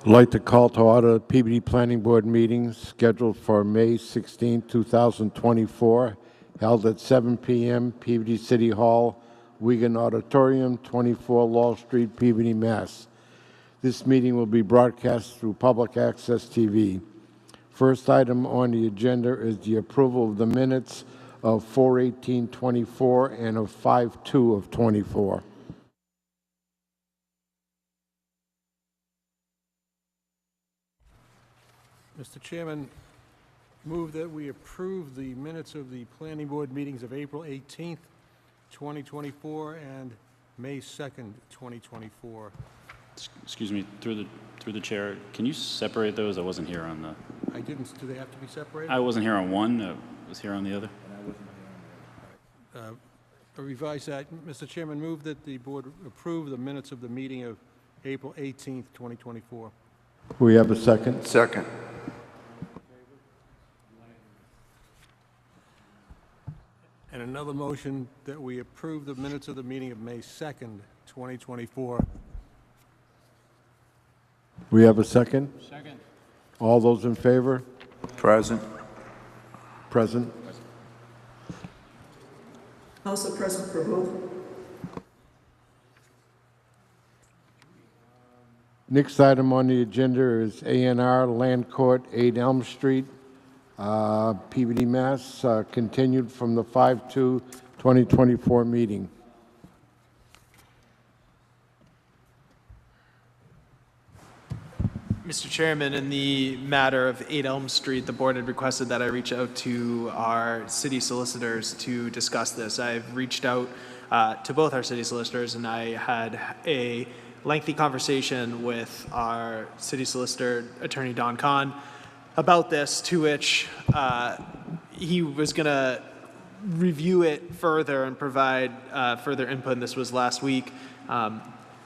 I'd like to call to order the Peabody Planning Board meeting scheduled for May 16, 2024, held at 7 p.m. Peabody City Hall, Wigan Auditorium, 24 Laurel Street, Peabody, Mass. This meeting will be broadcast through Public Access TV. First item on the agenda is the approval of the minutes of 4/18/24 and of 5/2 of 24. Mr. Chairman, move that we approve the minutes of the planning board meetings of April 18th, 2024 and May 2nd, 2024. Excuse me, through the chair, can you separate those? I wasn't here on the... I didn't, do they have to be separated? I wasn't here on one, I was here on the other. Revise that. Mr. Chairman, move that the board approve the minutes of the meeting of April 18th, 2024. We have a second? Second. And another motion that we approve the minutes of the meeting of May 2nd, 2024. We have a second? Second. All those in favor? Present. Present. Also present for both. Next item on the agenda is A&R Land Court, 8 Elm Street, Peabody, Mass., continued from the 5/2/2024 meeting. Mr. Chairman, in the matter of 8 Elm Street, the board had requested that I reach out to our city solicitors to discuss this. I've reached out to both our city solicitors, and I had a lengthy conversation with our city solicitor, Attorney Don Kahn, about this, to which he was going to review it further and provide further input, and this was last week.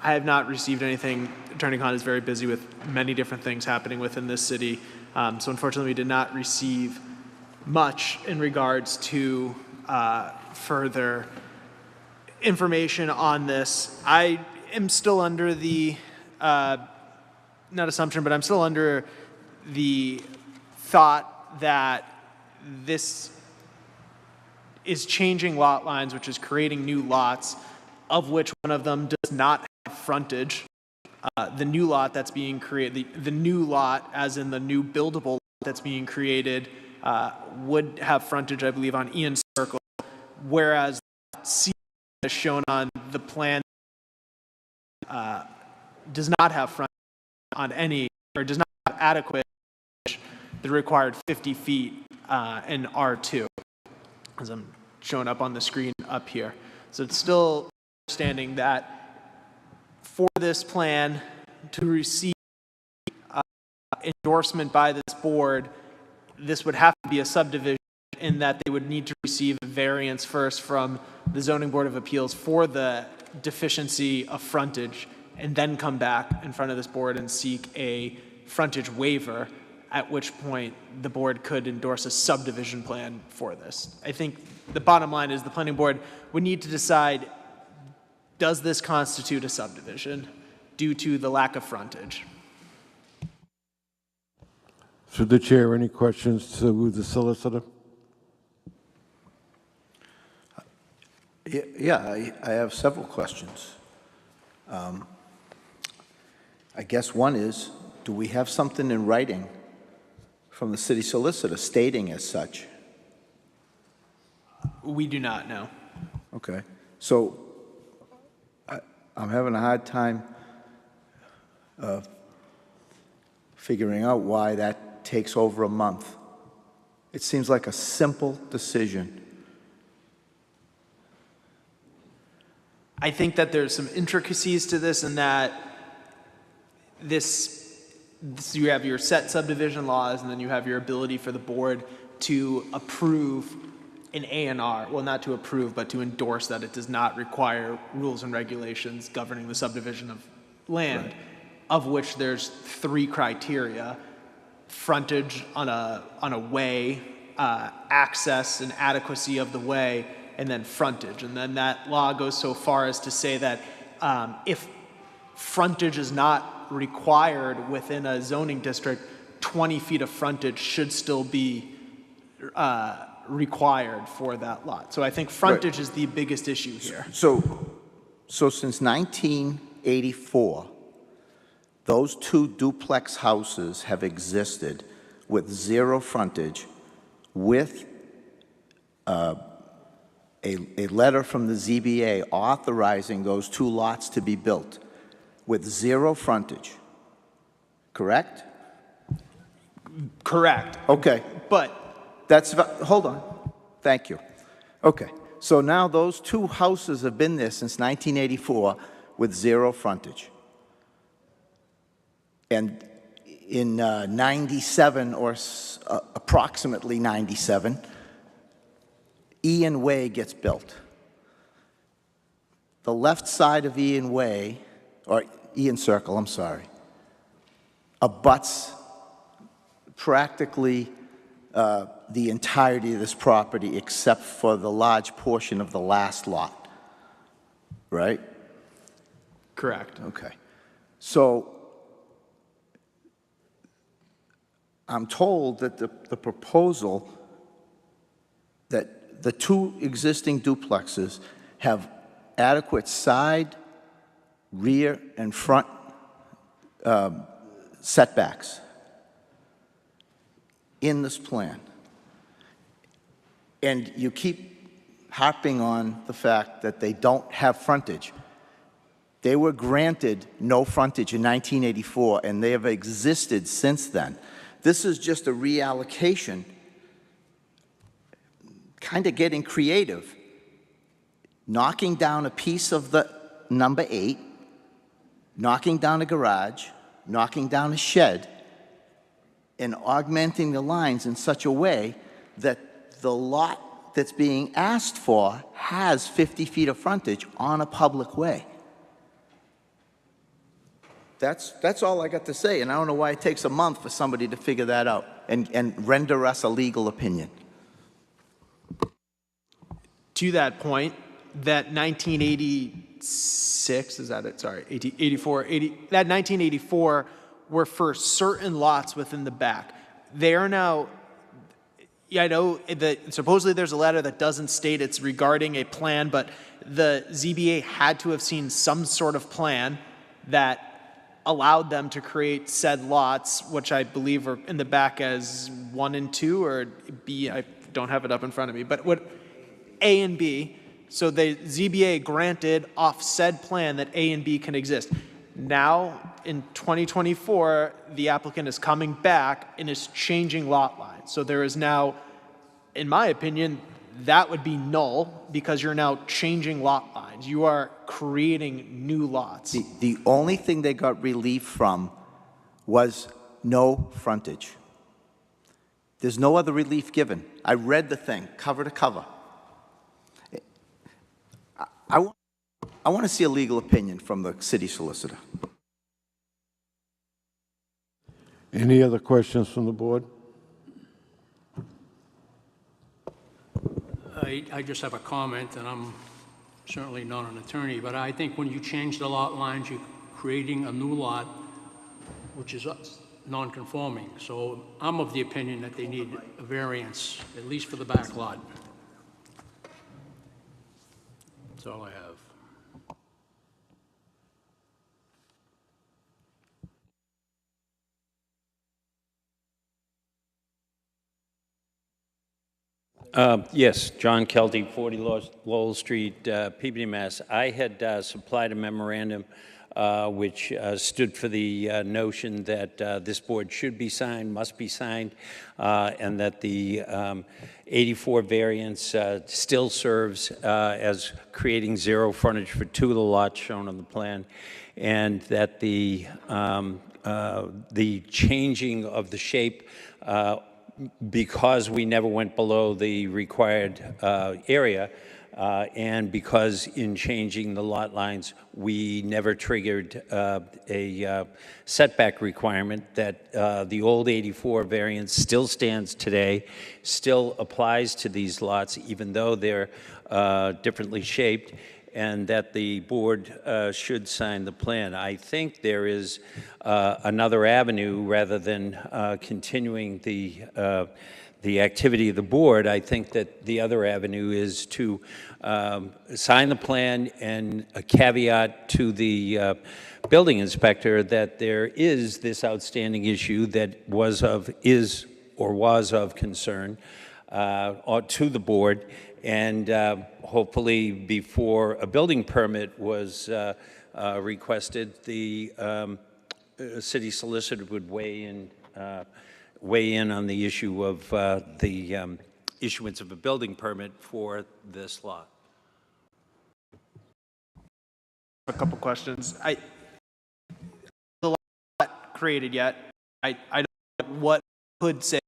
I have not received anything. Attorney Kahn is very busy with many different things happening within this city. So unfortunately, we did not receive much in regards to further information on this. I am still under the, not assumption, but I'm still under the thought that this is changing lot lines, which is creating new lots, of which one of them does not have frontage. The new lot that's being created, the new lot, as in the new buildable lot that's being created, would have frontage, I believe, on Ian Circle, whereas C, as shown on the plan, does not have frontage on any, or does not have adequate, the required 50 feet in R2, as I'm showing up on the screen up here. So it's still understanding that for this plan to receive endorsement by this board, this would have to be a subdivision, in that they would need to receive a variance first from the Zoning Board of Appeals for the deficiency of frontage, and then come back in front of this board and seek a frontage waiver, at which point the board could endorse a subdivision plan for this. I think the bottom line is the planning board would need to decide, does this constitute a subdivision due to the lack of frontage? Through the chair, any questions to the solicitor? Yeah, I have several questions. I guess one is, do we have something in writing from the city solicitor stating as such? We do not know. Okay. So I'm having a hard time figuring out why that takes over a month. It seems like a simple decision. I think that there's some intricacies to this, in that this you have your set subdivision laws, and then you have your ability for the board to approve an A&R. Well, not to approve, but to endorse that it does not require rules and regulations governing the subdivision of land, right, of which there's 3 criteria: frontage on a way, access and adequacy of the way, and then frontage. And then that law goes so far as to say that if frontage is not required within a zoning district, 20 feet of frontage should still be required for that lot. So I think frontage is the biggest issue here. So since 1984, those two duplex houses have existed with zero frontage, with a letter from the ZBA authorizing those two lots to be built with zero frontage, correct? Correct. Okay. But Hold on. Thank you. Okay. So now those two houses have been there since 1984 with zero frontage. And in 97 or approximately 97, Ian Way gets built. The left side of Ian Way, or Ian Circle, I'm sorry, abuts practically the entirety of this property except for the large portion of the last lot, right? correct. Okay. So I'm told that the proposal that the two existing duplexes have adequate side, rear, and front setbacks in this plan. And you keep harping on the fact that they don't have frontage. They were granted no frontage in 1984, and they have existed since then. This is just a reallocation, kind of getting creative, knocking down a piece of the number 8, knocking down a garage, knocking down a shed, and augmenting the lines in such a way that the lot that's being asked for has 50 feet of frontage on a public way. That's all I got to say, and I don't know why it takes a month for somebody to figure that out and render us a legal opinion. To that point, that 1986, is that it? Sorry, 84, that 1984 were for certain lots within the back. They are now, yeah, I know that supposedly there's a letter that doesn't state it's regarding a plan, but the ZBA had to have seen some sort of plan that allowed them to create said lots, which I believe are in the back as 1 and 2, or B, I don't have it up in front of me, but what A and B. So the ZBA granted off said plan that A and B can exist. Now, in 2024, the applicant is coming back and is changing lot lines. So there is now, in my opinion, that would be null because you're now changing lot lines. You are creating new lots. The only thing they got relief from was no frontage. There's no other relief given. I read the thing, cover to cover. I want to see a legal opinion from the city solicitor. Any other questions from the board? I just have a comment, and I'm certainly not an attorney, but I think when you change the lot lines, you're creating a new lot, which is non-conforming. So I'm of the opinion that they need a variance, at least for the back lot. That's all I have. Yes, John Kelty, 40 Lowell Street, Peabody, Mass. I had supplied a memorandum which stood for the notion that this board should be signed, must be signed, and that the 84 variance still serves as creating zero frontage for 2 of the lots shown on the plan, and that the changing of the shape because we never went below the required area, and because in changing the lot lines, we never triggered a setback requirement, that the old 84 variance still stands today, still applies to these lots, even though they're differently shaped, and that the board should sign the plan. I think there is another avenue rather than continuing the activity of the board. I think that the other avenue is to sign the plan and a caveat to the building inspector that there is this outstanding issue that was of concern to the board, and hopefully before a building permit was requested, the city solicitor would weigh in on the issue of the issuance of a building permit for this lot. A couple questions. The lot not created yet. I don't know what could say,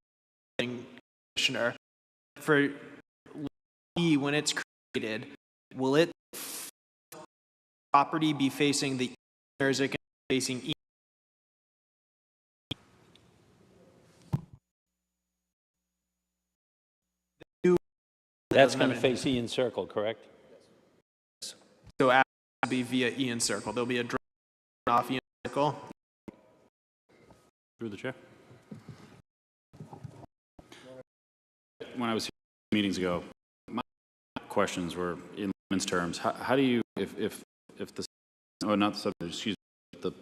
Commissioner, for E, when it's created, will it property be facing the east, or is it going to be facing east? That's going to face Ian Circle, correct? So it will be via Ian Circle. There'll be a drop off Ian Circle. Through the chair. When I was here meetings ago, my questions were in layman's terms. How do you, if the, oh, not the subdivision, excuse me,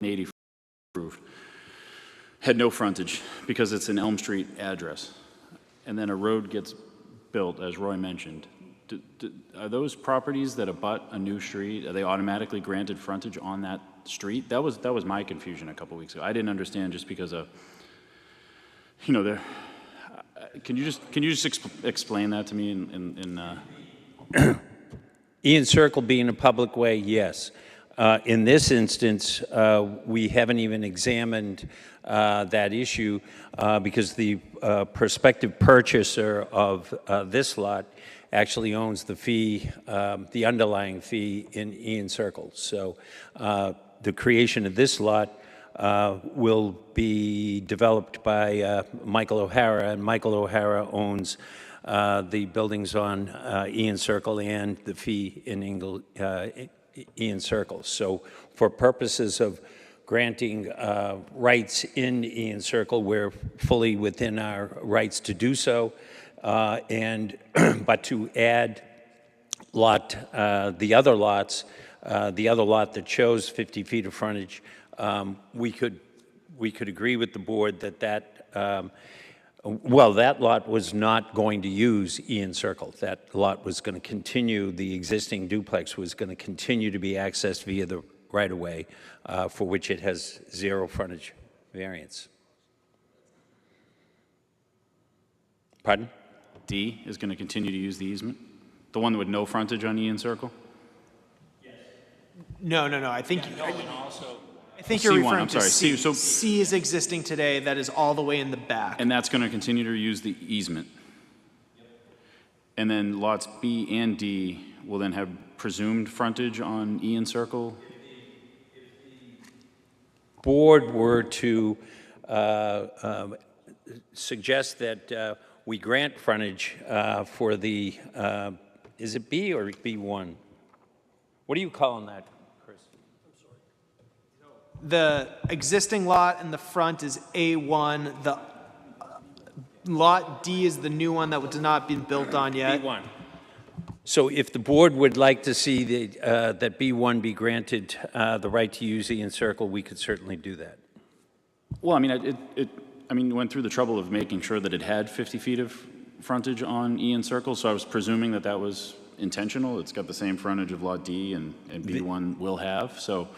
the 80 approved had no frontage because it's an Elm Street address, and then a road gets built, as Roy mentioned, are those properties that abut a new street, are they automatically granted frontage on that street? That was my confusion a couple weeks ago. I didn't understand just because of, you know, there. Can you just explain that to me Ian Circle being a public way, yes. In this instance, we haven't even examined that issue because the prospective purchaser of this lot actually owns the fee, the underlying fee in Ian Circle. So the creation of this lot will be developed by Michael O'Hara, and Michael O'Hara owns the buildings on Ian Circle and the fee in Ian Circle. So for purposes of granting rights in Ian Circle, we're fully within our rights to do so, but to add the other lots, the other lot that shows 50 feet of frontage, we could agree with the board that well, that lot was not going to use Ian Circle. That lot was going to continue, the existing duplex was going to continue to be accessed via the right-of-way, for which it has zero frontage variance. Pardon? D is going to continue to use the easement? The one with no frontage on Ian Circle? No. I think you're C1, referring I'm to sorry. C. So- C is existing today. That is all the way in the back. And that's going to continue to use the easement? And then lots B and D will then have presumed frontage on Ian Circle? Board were to suggest that we grant frontage for the, is it B or B1? What are you calling that, Chris? The existing lot in the front is A1. The lot D is the new one that has not been built on yet. B1. So if the board would like to see that B1 be granted the right to use Ian Circle, we could certainly do that. Well, I mean, it went through the trouble of making sure that it had 50 feet of frontage on Ian Circle, so I was presuming that that was intentional. It's got the same frontage of Lot D and B1 will have, so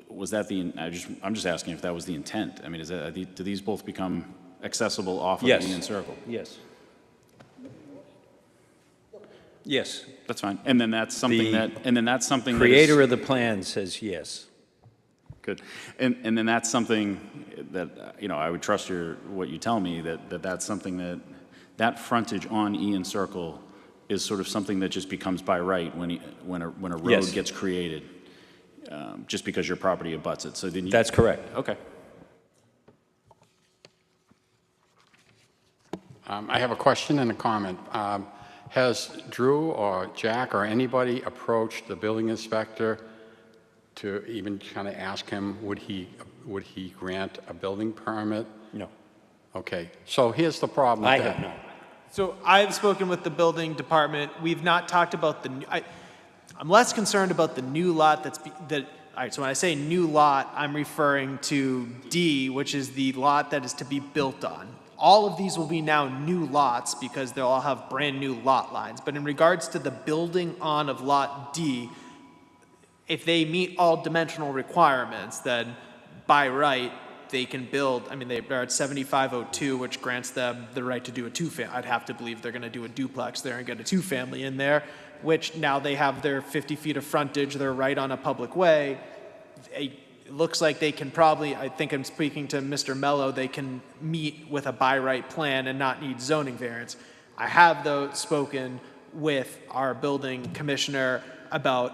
was that I'm just asking if that was the intent. I mean, do these both become accessible off of Ian Circle? Yes. Yes. That's fine. And then that's something Creator of the plan says yes. Good. And then that's something that, I would trust what you tell me, that's something that frontage on Ian Circle is sort of something that just becomes by right when a road Yes. gets created, just because your property abuts it. So then That's correct. Okay. I have a question and a comment. Has Drew or Jack or anybody approached the building inspector to even kind of ask him, would he grant a building permit? No, Okay, so here's the problem with I that. have not. So I've spoken with the building department. We've not talked about I'm less concerned about the new lot all right, so when I say new lot, I'm referring to D, which is the lot that is to be built on. All of these will be now new lots because they'll all have brand new lot lines. But in regards to the building on of lot D, if they meet all dimensional requirements, then by right, they can build, I mean, they're at 7502, which grants them the right to do a two-family. I'd have to believe they're going to do a duplex there and get a two-family in there, which now they have their 50 feet of frontage, they're right on a public way. It looks like they can probably, I think I'm speaking to Mr. Mello, they can meet with a by right plan and not need zoning variance. I have, though, spoken with our building commissioner about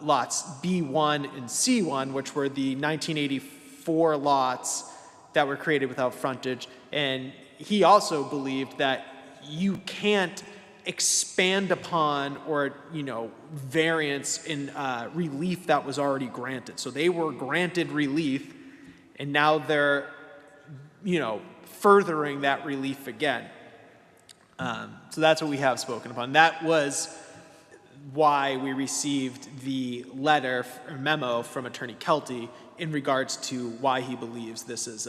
lots B1 and C1, which were the 1984 lots that were created without frontage. And he also believed that you can't expand upon or, variance in relief that was already granted. So they were granted relief, and now they're, furthering that relief again. So that's what we have spoken upon. That was why we received the letter or memo from Attorney Kelty in regards to why he believes this is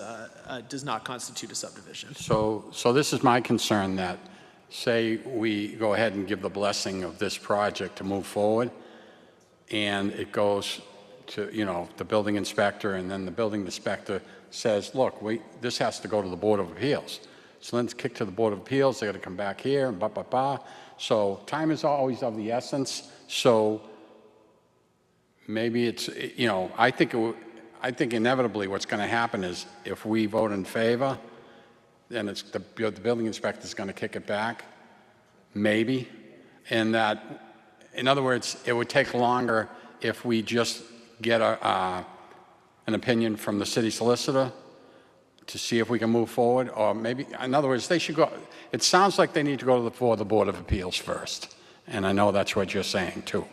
does not constitute a subdivision. So this is my concern, that say we go ahead and give the blessing of this project to move forward, and it goes to, the building inspector, and then the building inspector says, look, this has to go to the Board of Appeals. So then it's kicked to the Board of Appeals, they got to come back here, and So time is always of the essence. So maybe it's, I think inevitably what's going to happen is if we vote in favor, then it's the building inspector is going to kick it back, maybe. And that, in other words, it would take longer if we just get an opinion from the city solicitor to see if we can move forward, or maybe, in other words, they should go, it sounds like they need to go before the Board of Appeals first. And I know that's what you're saying too,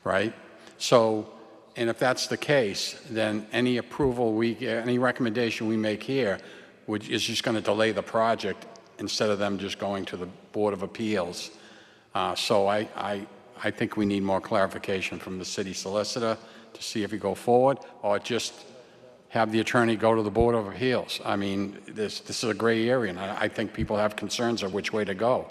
right? So, and if that's the case, then any approval any recommendation we make here is just going to delay the project instead of them just going to the Board of Appeals. So I think we need more clarification from the city solicitor to see if we go forward, or just have the attorney go to the Board of Appeals. I mean, this is a gray area, and I think people have concerns of which way to go.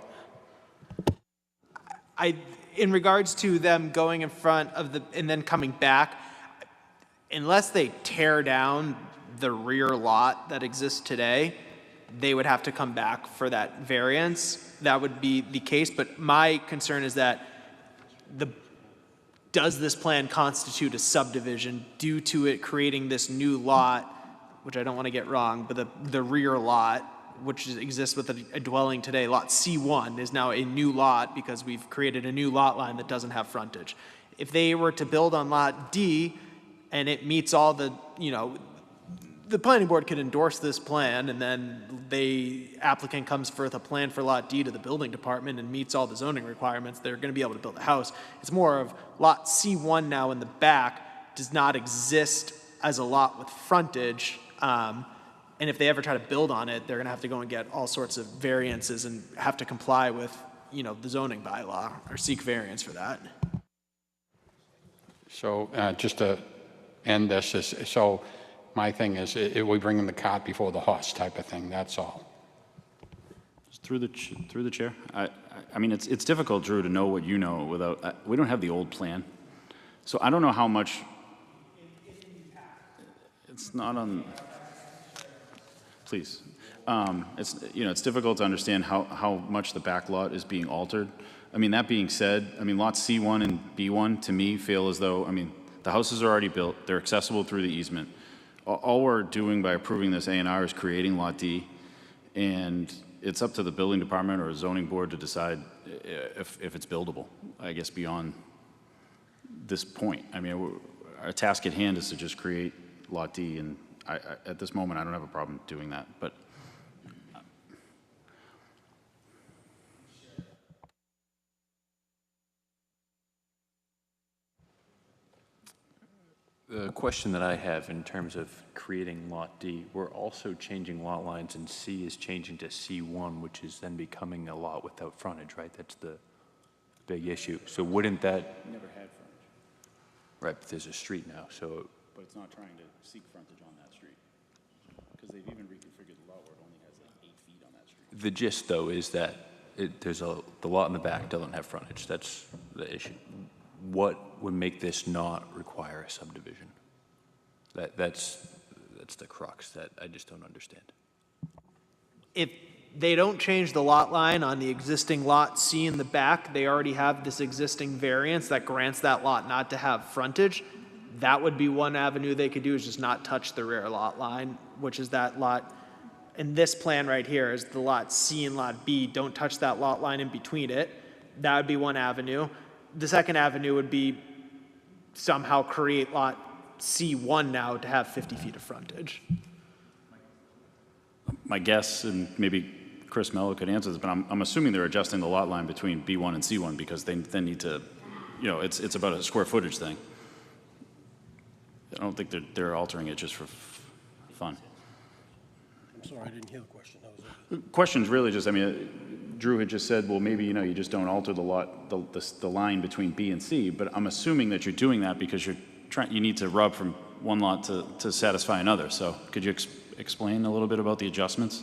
In regards to them going in front of and then coming back, unless they tear down the rear lot that exists today, they would have to come back for that variance. That would be the case, but my concern is that does this plan constitute a subdivision due to it creating this new lot, which I don't want to get wrong, but the rear lot, which exists with a dwelling today, lot C1, is now a new lot because we've created a new lot line that doesn't have frontage. If they were to build on lot D and it meets all the, the planning board could endorse this plan, and then the applicant comes forth a plan for lot D to the building department and meets all the zoning requirements, they're going to be able to build a house. It's more of lot C1 now in the back does not exist as a lot with frontage, and if they ever try to build on it, they're going to have to go and get all sorts of variances and have to comply with, the zoning bylaw or seek variance for that. So just to end this, so my thing is, we bring in the cart before the horse type of thing, that's all. Through the chair, I mean, it's difficult, Drew, to know what you know without, we don't have the old plan. So I don't know how much, it's not on, please. It's difficult to understand how much the back lot is being altered. I mean, that being said, I mean, lots C1 and B1 to me feel as though, the houses are already built, they're accessible through the easement. All we're doing by approving this A&R is creating lot D, and it's up to the building department or a zoning board to decide if it's buildable, I guess, beyond this point. I mean, our task at hand is to just create lot D, and at this moment, I don't have a problem doing that, but question that I have in terms of creating Lot D, we're also changing lot lines, and C is changing to C1, which is then becoming a lot without frontage, right? That's the big issue. So wouldn't that, Never had frontage, right, but there's a street now, so, but it's not trying to seek frontage on that street. Because they've even reconfigured the lot where it only has like 8 feet on that street. the gist, though, is that the lot in the back doesn't have frontage. That's the issue. What would make this not require a subdivision? That's the crux that I just don't understand. If they don't change the lot line on the existing lot C in the back, they already have this existing variance that grants that lot not to have frontage. That would be one avenue they could do, is just not touch the rear lot line, which is that lot. And this plan right here is the lot C and lot B. Don't touch that lot line in between it. That would be one avenue. The second avenue would be somehow create lot C1 now to have 50 feet of frontage. My guess, and maybe Chris Mello could answer this, but I'm assuming they're adjusting the lot line between B1 and C1 because they then need to, it's about a square footage thing. I don't think they're altering it just for fun. I'm sorry, I didn't hear the question. That was Question's really just, Drew had just said, well, maybe, you just don't alter the line between B and C, but I'm assuming that you're doing that because you need to rub from one lot to satisfy another. So could you explain a little bit about the adjustments?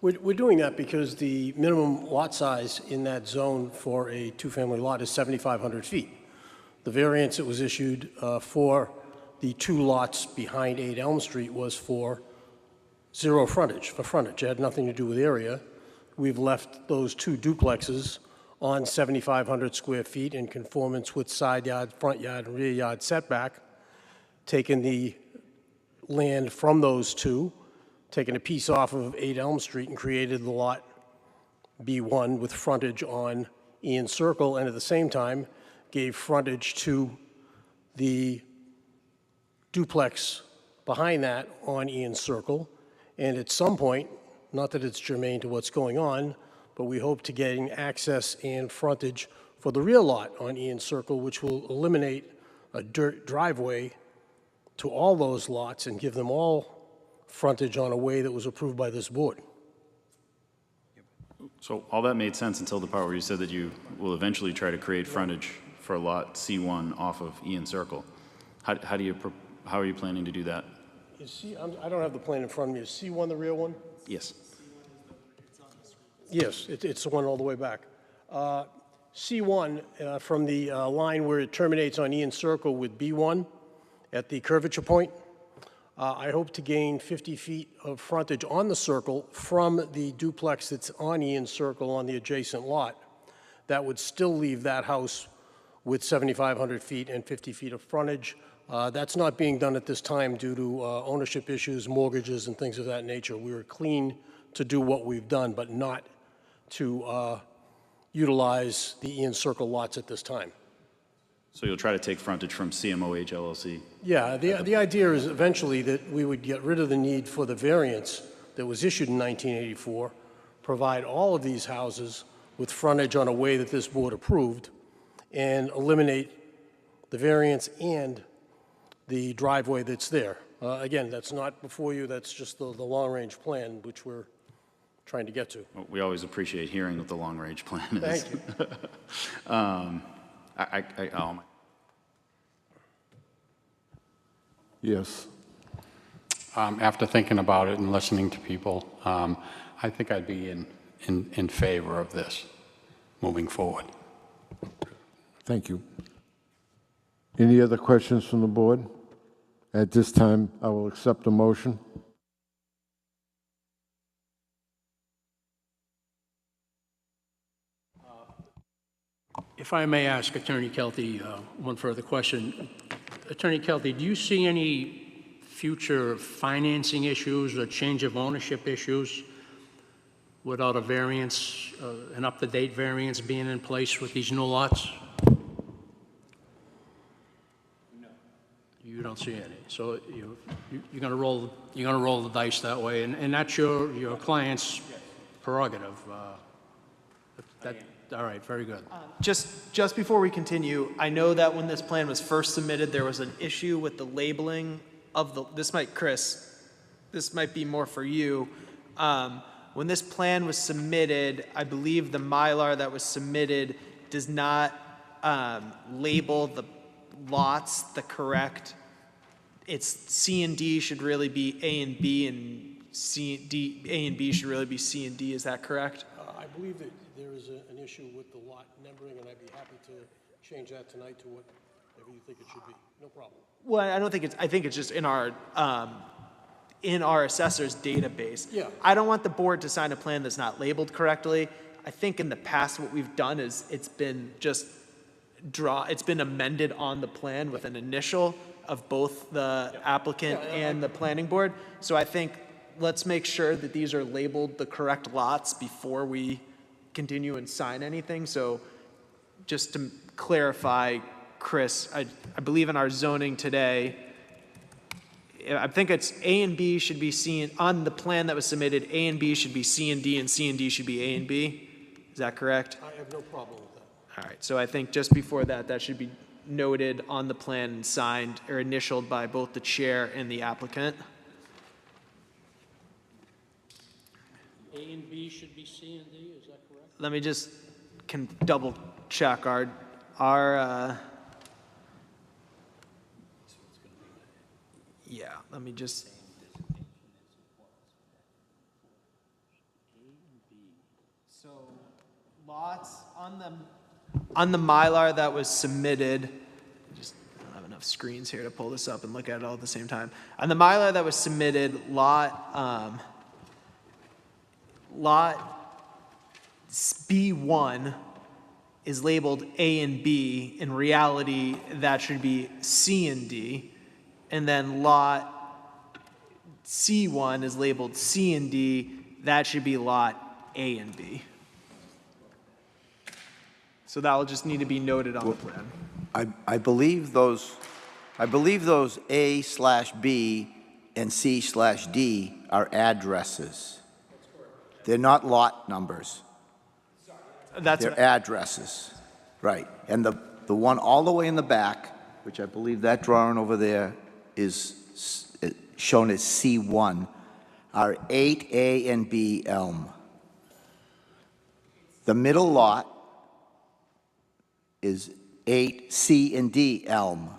We're doing that because the minimum lot size in that zone for a two-family lot is 7,500 feet. The variance that was issued for the two lots behind 8 Elm Street was for zero frontage, for frontage. It had nothing to do with area. We've left those two duplexes on 7,500 square feet in conformance with side yard, front yard, and rear yard setback, taken the land from those two, taken a piece off of 8 Elm Street and created the lot B1 with frontage on Ian Circle, and at the same time gave frontage to the duplex behind that on Ian Circle. And at some point, not that it's germane to what's going on, but we hope to gain access and frontage for the rear lot on Ian Circle, which will eliminate a dirt driveway to all those lots and give them all frontage on a way that was approved by this board. So all that made sense until the part where you said that you will eventually try to create frontage for lot C1 off of Ian Circle. How are you planning to do that? I don't have the plan in front of me. Is C1 the real one? Yes. Yes, it's the one all the way back. C1, from the line where it terminates on Ian Circle with B1 at the curvature point, I hope to gain 50 feet of frontage on the circle from the duplex that's on Ian Circle on the adjacent lot. That would still leave that house with 7,500 feet and 50 feet of frontage. That's not being done at this time due to ownership issues, mortgages, and things of that nature. We were clean to do what we've done, but not to utilize the Ian Circle lots at this time. So you'll try to take frontage from CMOH LLC? Yeah, the idea is eventually that we would get rid of the need for the variance that was issued in 1984, provide all of these houses with frontage on a way that this board approved, and eliminate the variance and the driveway that's there. Again, that's not before you, that's just the long-range plan, which we're trying to get to. Well, we always appreciate hearing what the long-range plan is. Thank you. Yes. After thinking about it and listening to people, I think I'd be in favor of this moving forward. Thank you. Any other questions from the board? At this time, I will accept a motion. If I may ask Attorney Kelty one further question. Attorney Kelty, do you see any future financing issues or change of ownership issues without a variance, an up-to-date variance being in place with these new lots? No. You don't see any. So you're going to roll the dice that way, and that's your client's prerogative. all right, very good. Just before we continue, I know that when this plan was first submitted, there was an issue with the labeling of the, Chris, this might be more for you. When this plan was submitted, I believe the Mylar that was submitted does not label the lots the correct. It's C and D should really be A and B, and A and B should really be C and D. Is that correct? I believe that there is an issue with the lot numbering, and I'd be happy to change that tonight to whatever you think it should be. No problem. Well, I don't think it's, I think it's just in our assessor's database. Yeah. I don't want the board to sign a plan that's not labeled correctly. I think in the past what we've done is it's been just it's been amended on the plan with an initial of both the applicant and the planning board. So I think let's make sure that these are labeled the correct lots before we continue and sign anything. So just to clarify, Chris, I believe in our zoning today, I think it's A and B should be C, and on the plan that was submitted, A and B should be C and D, and C and D should be A and B. Is that correct? I have no problem with that. All right, so I think just before that, that should be noted on the plan and signed or initialed by both the chair and the applicant. A and B should be C and D, is that correct? Let me just double check our yeah, let me just. So lots on the Mylar that was submitted, just I don't have enough screens here to pull this up and look at it all at the same time. On the Mylar that was submitted, lot B1 is labeled A and B. In reality, that should be C and D. And then lot C1 is labeled C and D. That should be lot A and B. So that will just need to be noted on the plan. I believe those A/B and C/D are addresses. They're not lot numbers. That's They're addresses. Right. And the one all the way in the back, which I believe that drawing over there is shown as C1, are 8A and B Elm. The middle lot is 8C and D Elm.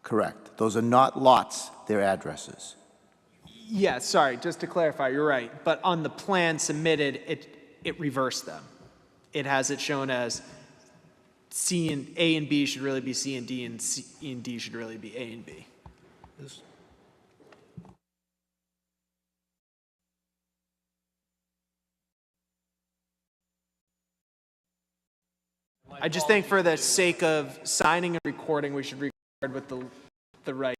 Correct. Those are not lots, they're addresses. Yeah, sorry, just to clarify, you're right. But on the plan submitted, it reversed them. It has it shown as C and A and B should really be C and D, and C and D should really be A and B. I just think for the sake of signing and recording, we should record with the right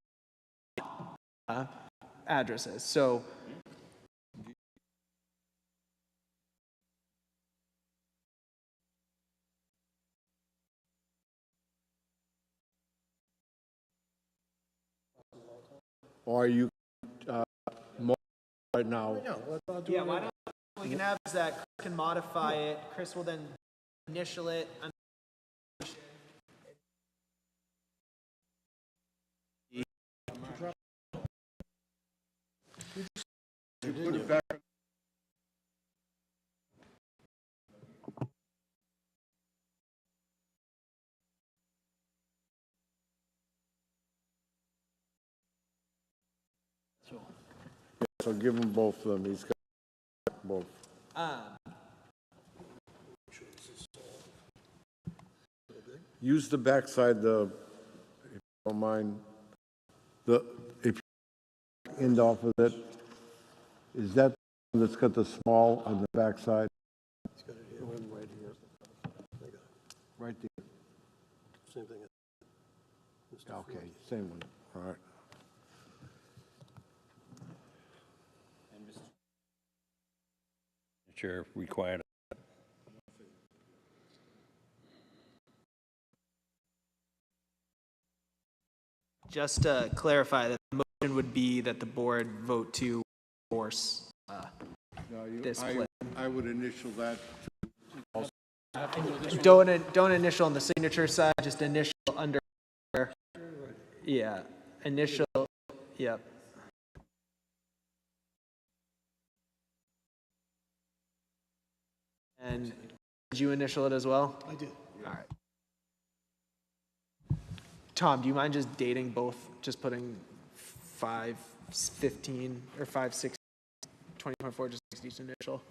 addresses. So Or you, right now? yeah, why don't we can have is that Chris can modify it. Chris will then initial it. So give them both of them. He's got both. Use the backside, if you don't mind. If you end off of it, is that the one that's got the small on the backside? Right here. Right there. Same thing. Okay, same one. All right. Signature required. Just to clarify, that the motion would be that the board vote to endorse No, this plan. I would initial that. Don't initial on the signature side, just initial under. Yeah, initial. Yep. And did you initial it as well? I did. All right. Tom, do you mind just dating both? Just putting 5/15 or 5/6, 2024, just each initial.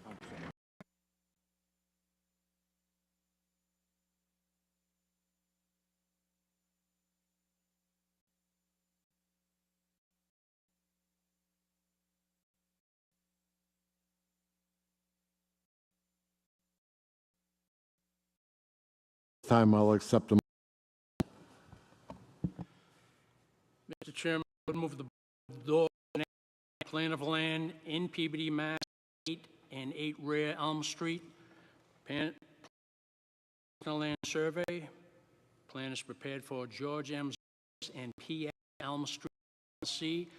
Time I'll accept them. Mr. Chairman, I would move the door plan of land in Peabody, Mass. 8 and 8 Rear Elm Street. Land survey. Plan is prepared for George M. and P. Elm Street, C.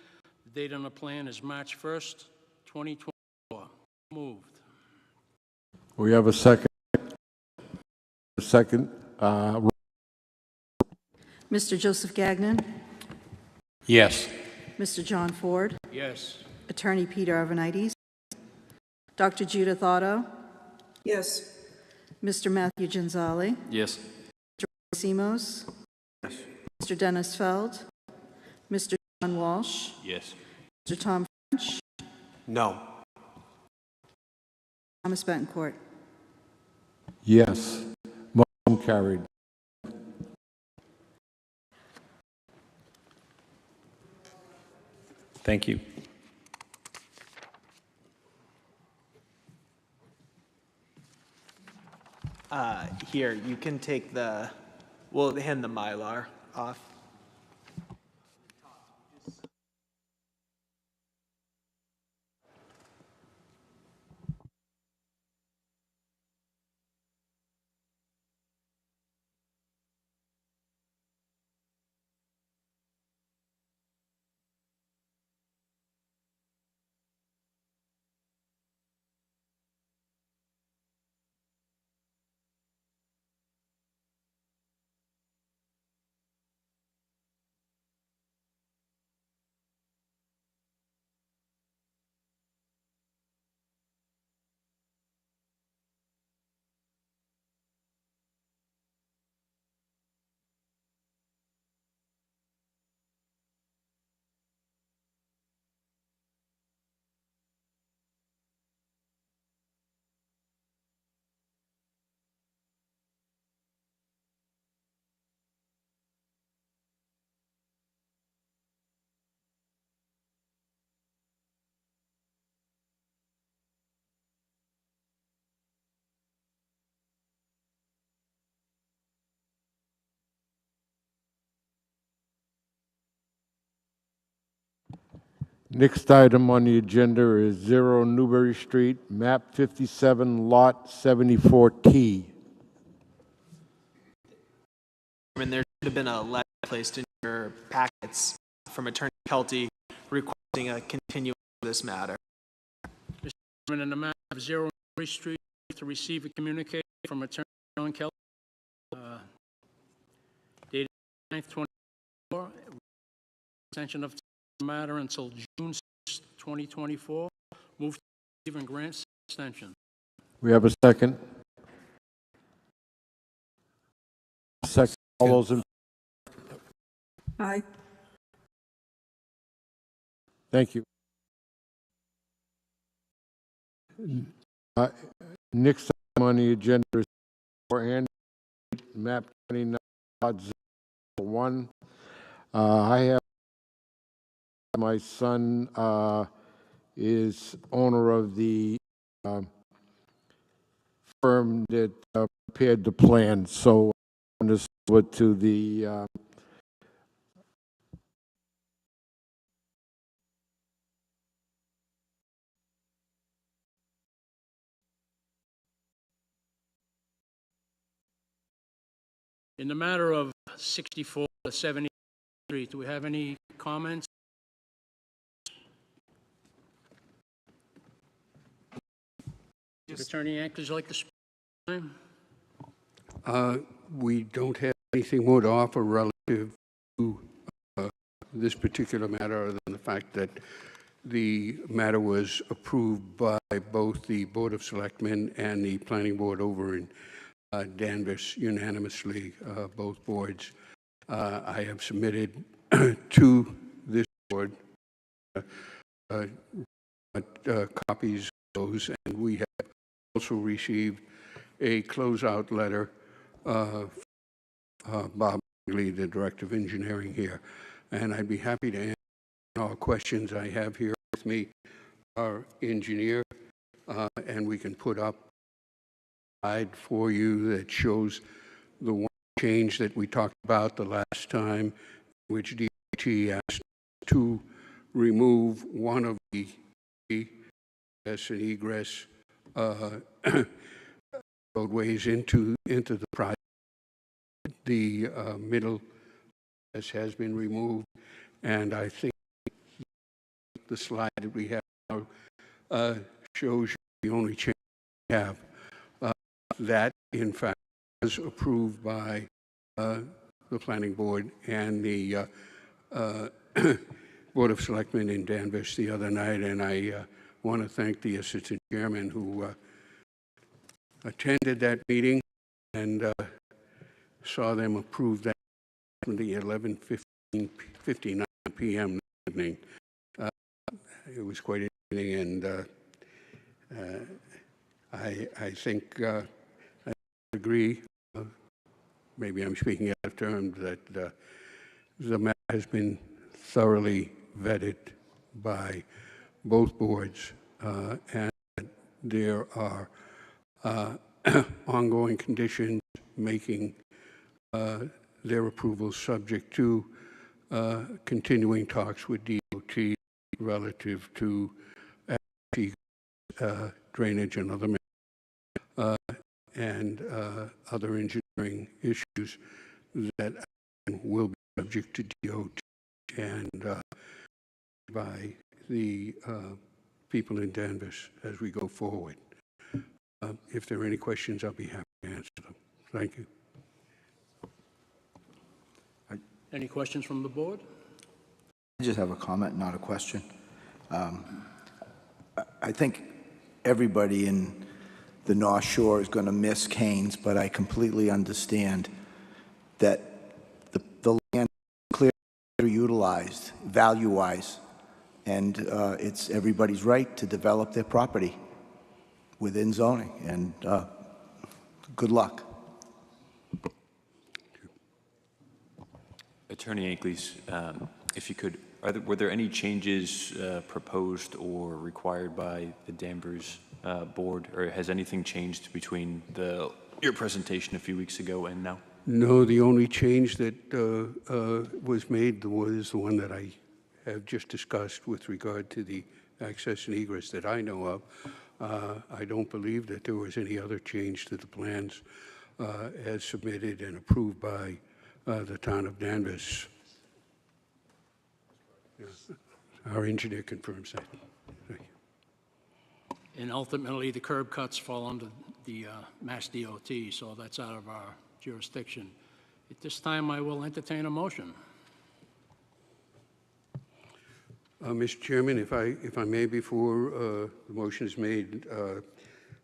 The date on the plan is March 1st, 2024. Moved. We have a second. A second. Mr. Joseph Gagnon, Yes. Mr. John Ford, Yes. Attorney Peter Arvanites, Dr. Judith Otto, Yes. Mr. Matthew Genzali, Yes. Simos, Mr. Dennis Feld, Mr. John Walsh, Yes. Mr. Tom French, No. Thomas Betancourt. Yes. Motion carried. Thank you. Here, you can take the, we'll hand the Mylar off. Next item on the agenda is 0 Newbury Street, map 57, lot 74T. And there should have been a letter placed in your packets from Attorney Kelty requesting a continuation of this matter. Mr. Chairman, in the matter of 0 Newbury Street, to receive a communication from Attorney John Kelly, dated 9th, 24, extension of the matter until June 6th, 2024. Move to receive and grant extension. We have a second. Second. All those in. Aye. Thank you. Next item on the agenda is 4 Ann Street, map 29, lot 01. I have my son is owner of the firm that prepared the plan, so I'm going to forward to the In the matter of 64 to 70 Street, do we have any comments? Attorney Act, would you like to speak? We don't have anything more to offer relative to this particular matter, other than the fact that the matter was approved by both the Board of Selectmen and the Planning Board over in Danvers unanimously, both boards. I have submitted to this board copies of those, and we have also received a closeout letter Bob Lee, the Director of Engineering here, and I'd be happy to answer all questions I have here with me, our engineer, and we can put up a slide for you that shows the one change that we talked about the last time, which DOT asked to remove one of the egress and egress roadways into the project. The middle has been removed, and I think the slide that we have now shows you the only change we have. That, in fact, was approved by the Planning Board and the Board of Selectmen in Danvers the other night, and I want to thank the Assistant Chairman who attended that meeting and saw them approve that at the 11:59 p.m. evening. It was quite interesting, and I think I agree, maybe I'm speaking out of term, that the matter has been thoroughly vetted by both boards, and there are ongoing conditions making their approval subject to continuing talks with DOT relative to drainage and other and other engineering issues that will be subject to DOT and by the people in Danvers as we go forward. If there are any questions, I'll be happy to answer them. Thank you. Any questions from the board? I just have a comment, not a question. I think everybody in the North Shore is going to miss Keynes, but I completely understand that the land is clearly underutilized, value-wise, and it's everybody's right to develop their property within zoning, and good luck. Attorney Ankleys, if you could, were there any changes proposed or required by the Danvers board, or has anything changed between your presentation a few weeks ago and now? No, the only change that was made was the one that I have just discussed with regard to the access and egress that I know of. I don't believe that there was any other change to the plans as submitted and approved by the town of Danvers. Our engineer confirms that. Thank you. And ultimately, the curb cuts fall under the Mass DOT, so that's out of our jurisdiction. At this time, I will entertain a motion. Mr. Chairman, if I may, before the motion is made,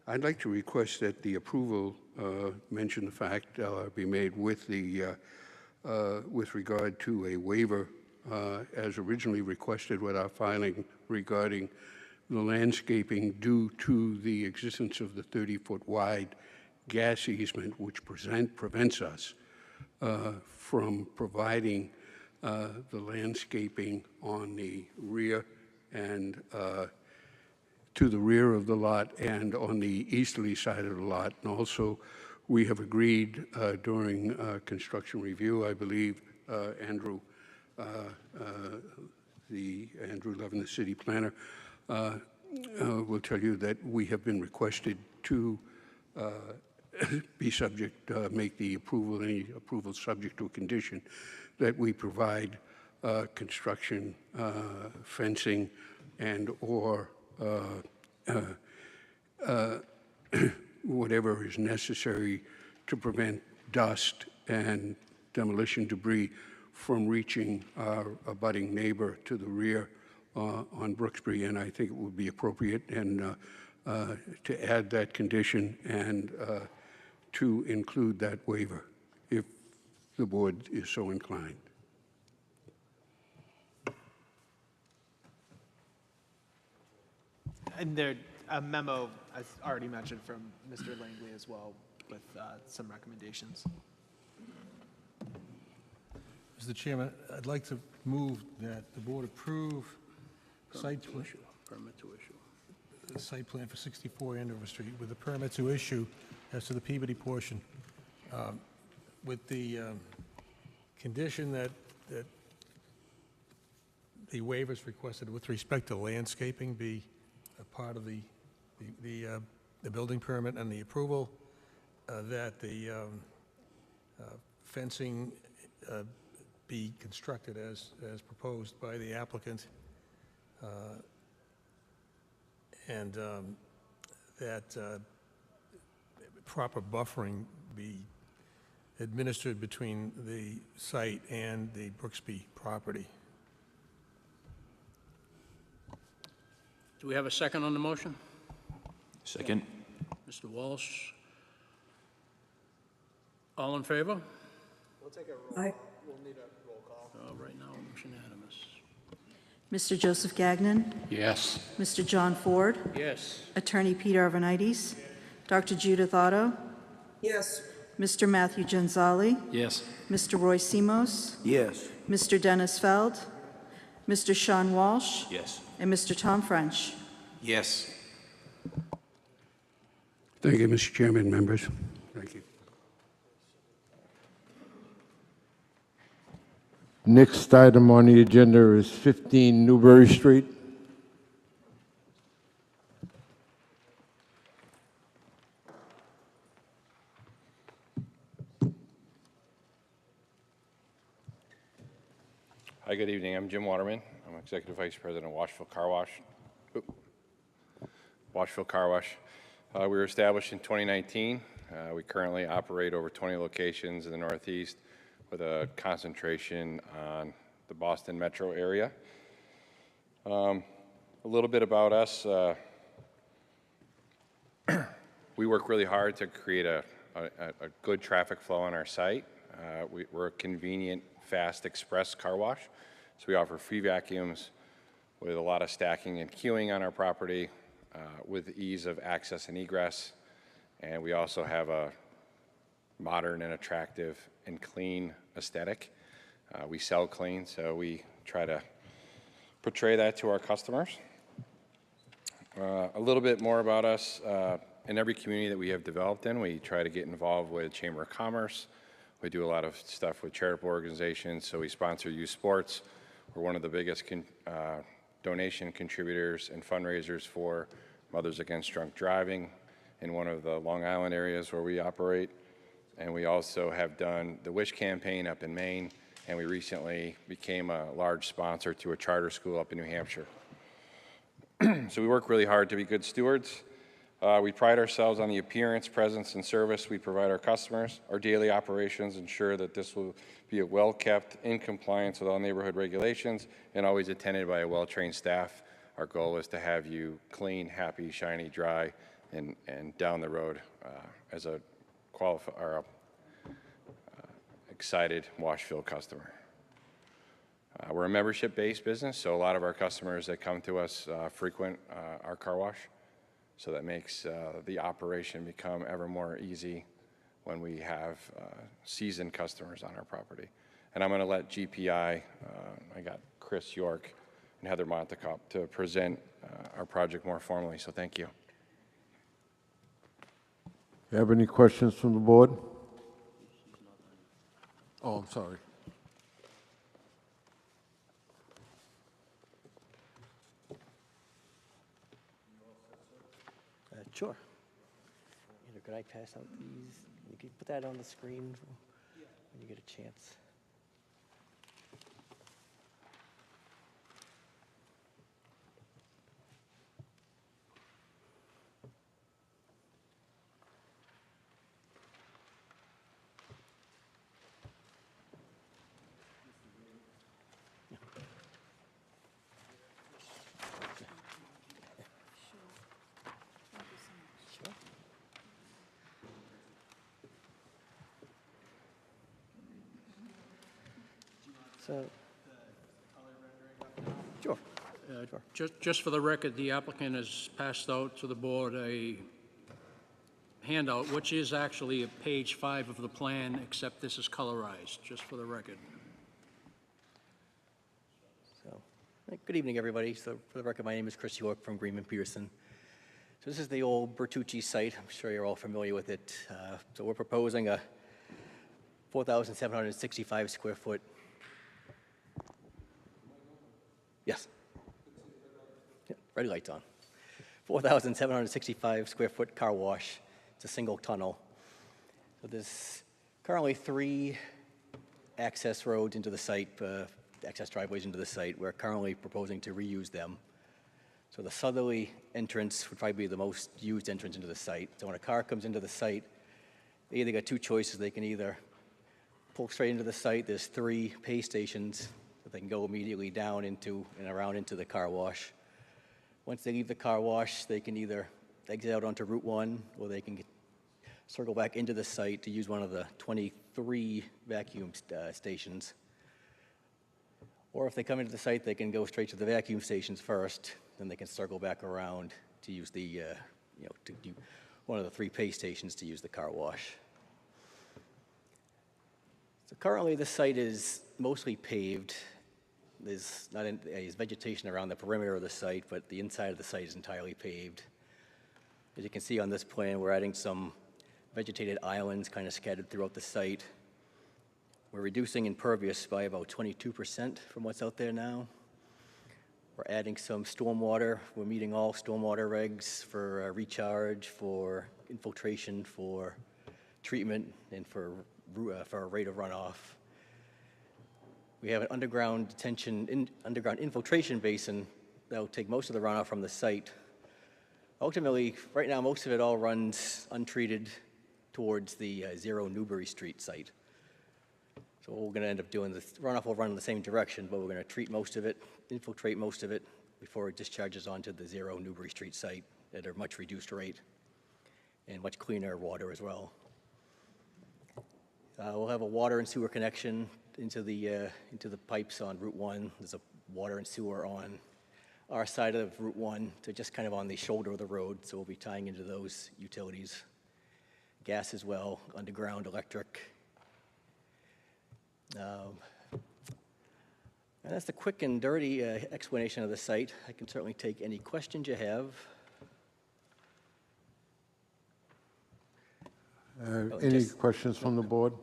I'd like to request that the approval mention the fact be made with the with regard to a waiver as originally requested with our filing regarding the landscaping due to the existence of the 30-foot wide gas easement, which prevents us from providing the landscaping on the rear and to the rear of the lot and on the easterly side of the lot. And also, we have agreed during construction review, I believe, Andrew Levin, the city planner, will tell you that we have been requested to be subject, make the approval, any approval subject to a condition that we provide construction, fencing, and or whatever is necessary to prevent dust and demolition debris from reaching our abutting neighbor to the rear on Brooksbury, and I think it would be appropriate and to add that condition and to include that waiver, if the board is so inclined. And there, a memo, as already mentioned, from Mr. Langley as well, with some recommendations. Mr. Chairman, I'd like to move that the board approve site plan for 64 Andover Street with a permit to issue as to the Peabody portion, with the condition that the waivers requested with respect to landscaping be a part of the building permit and the approval, that the fencing be constructed as proposed by the applicant, and that proper buffering be administered between the site and the Brooksby property. Do we have a second on the motion? Second. Mr. Walsh? All in favor? Aye. Right now, it's unanimous. Mr. Joseph Gagnon, Yes. Mr. John Ford, Yes. Attorney Peter Arvanites, Dr. Judith Otto, Yes. Mr. Matthew Genzali, Yes. Mr. Roy Simos, Yes. Mr. Dennis Feld, Mr. Sean Walsh, Yes. and Mr. Tom French. Yes. Thank you, Mr. Chairman, members. Thank you. Next item on the agenda is 15 Newbury Street. Hi, good evening. I'm Jim Waterman. I'm Executive Vice President of Washville Car Wash. Washville Car Wash. We were established in 2019. We currently operate over 20 locations in the Northeast with a concentration on the Boston metro area. A little bit about us. We work really hard to create a good traffic flow on our site. We're a convenient, fast, express car wash. So we offer free vacuums with a lot of stacking and queuing on our property with ease of access and egress. And we also have a modern and attractive and clean aesthetic. We sell clean, so we try to portray that to our customers. A little bit more about us. In every community that we have developed in, we try to get involved with Chamber of Commerce. We do a lot of stuff with charitable organizations, so we sponsor youth sports. We're one of the biggest donation contributors and fundraisers for Mothers Against Drunk Driving in one of the Long Island areas where we operate. And we also have done the Wish campaign up in Maine, and we recently became a large sponsor to a charter school up in New Hampshire. So we work really hard to be good stewards. We pride ourselves on the appearance, presence, and service we provide our customers. Our daily operations ensure that this will be well-kept, in compliance with all neighborhood regulations, and always attended by a well-trained staff. Our goal is to have you clean, happy, shiny, dry, and down the road as a excited Washville customer. We're a membership-based business, so a lot of our customers that come to us frequent our car wash. So that makes the operation become ever more easy when we have seasoned customers on our property. And I'm going to let GPI, I got Chris York and Heather Montecup to present our project more formally, so thank you. Have any questions from the board? Oh, I'm sorry. Sure. Could I pass out these? You could put that on the screen when you get a chance. So, sure. Just for the record, the applicant has passed out to the board a handout, which is actually page 5 of the plan, except this is colorized, just for the record. So, good evening, everybody. So, for the record, my name is Chris York from Greenman Peterson. So, this is the old Bertucci site. I'm sure you're all familiar with it. So, we're proposing a 4,765 square foot. Yes. Yeah, red light's on. 4,765 square foot car wash. It's a single tunnel. So there's currently 3 access roads into the site, access driveways into the site. We're currently proposing to reuse them. So the southerly entrance would probably be the most used entrance into the site. So when a car comes into the site, they either got 2 choices. They can either pull straight into the site. There's 3 pay stations that they can go immediately down into and around into the car wash. Once they leave the car wash, they can either exit out onto Route 1, or they can circle back into the site to use one of the 23 vacuum stations. Or if they come into the site, they can go straight to the vacuum stations first, then they can circle back around to use the, to do one of the 3 pay stations to use the car wash. So currently, the site is mostly paved. There's vegetation around the perimeter of the site, but the inside of the site is entirely paved. As you can see on this plan, we're adding some vegetated islands kind of scattered throughout the site. We're reducing impervious by about 22% from what's out there now. We're adding some stormwater. We're meeting all stormwater regs for recharge, for infiltration, for treatment, and for a rate of runoff. We have an underground infiltration basin that will take most of the runoff from the site. Ultimately, right now, most of it all runs untreated towards the 0 Newbury Street site. So what we're going to end up doing, the runoff will run in the same direction, but we're going to treat most of it, infiltrate most of it before it discharges onto the 0 Newbury Street site at a much reduced rate and much cleaner water as well. We'll have a water and sewer connection into the pipes on Route 1. There's a water and sewer on our side of Route 1, so just kind of on the shoulder of the road, so we'll be tying into those utilities. Gas as well, underground electric. And that's the quick and dirty explanation of the site. I can certainly take any questions you have. Any questions from the board?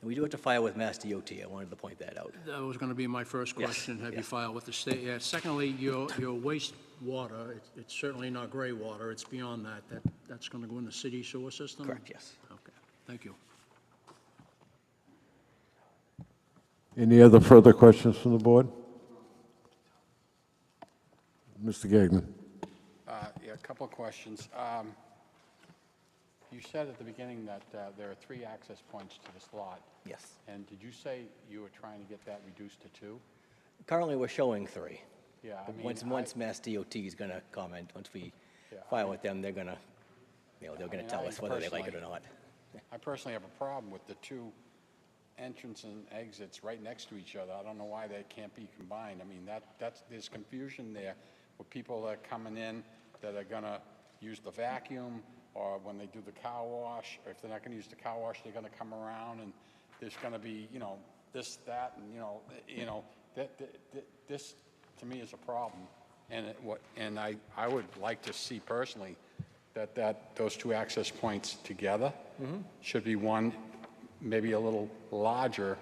And we do have to file with Mass DOT. I wanted to point that out. That was going to be my first question. Have you filed with the state? Yeah. Secondly, your wastewater, it's certainly not gray water. It's beyond that. That's going to go in the city sewer system? Correct, yes. Okay, thank you. Any other further questions from the board? Mr. Gagnon. Yeah, a couple of questions. You said at the beginning that there are 3 access points to this lot. Yes. And did you say you were trying to get that reduced to 2? Currently, we're showing 3. Yeah, I mean, once Mass DOT is going to comment, once we file with them, they're going to, they're going to tell us whether they like it or not. I personally have a problem with the 2 entrance and exits right next to each other. I don't know why they can't be combined. I mean, there's confusion there with people that are coming in that are going to use the vacuum, or when they do the car wash, or if they're not going to use the car wash, they're going to come around, and there's going to be, this, that, and, this, to me, is a problem. And I would like to see personally that those 2 access points together should be one, maybe a little larger,